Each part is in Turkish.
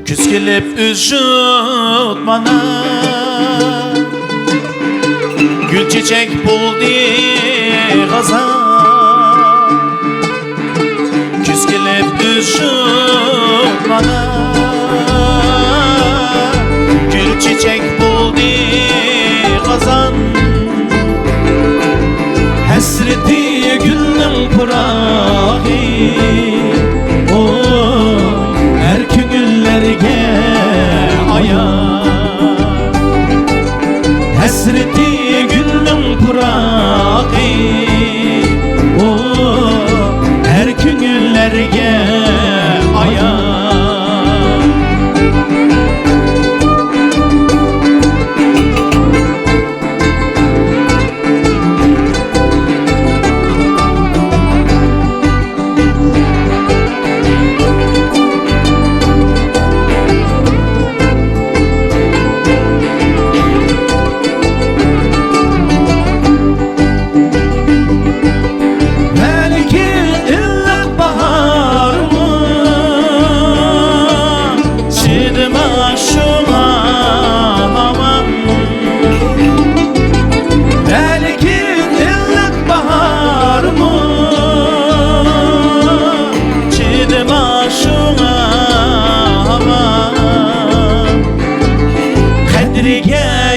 Küz kelip üzüp bana Gül çiçek buldu gazan Küz kelip üzüp bana Gül çiçek buldu gazan Hasreti gülüm purağı her köngüllerge ayar Hasreti gülüm purağı her köngüllerge ayar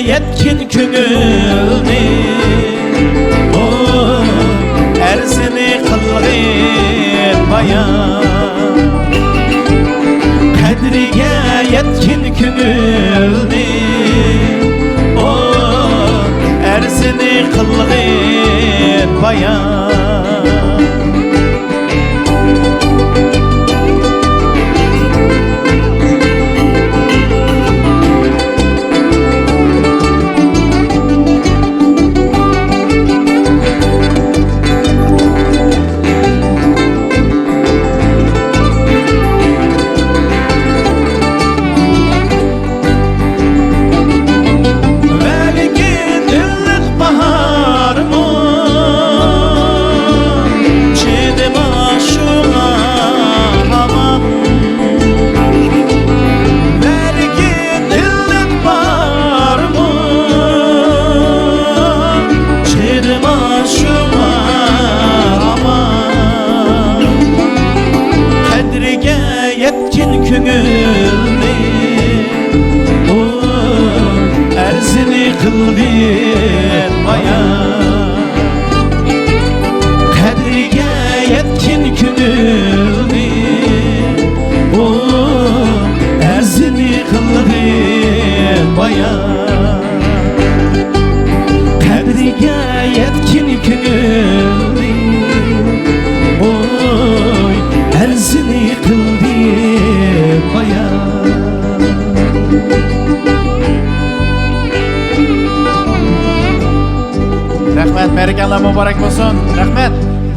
Yetkin köngülni erzini kılgın bayan Kadriga yetkin köngülni erzini kılgın bayan Yetkin köngülni erzini kılgın bayan Kadriga yetkin köngülni erzini kılgın bayan Kadriga yetkin köngülni erzini kılgın Rahmet, merekalar mübarek olsun. Rahmet.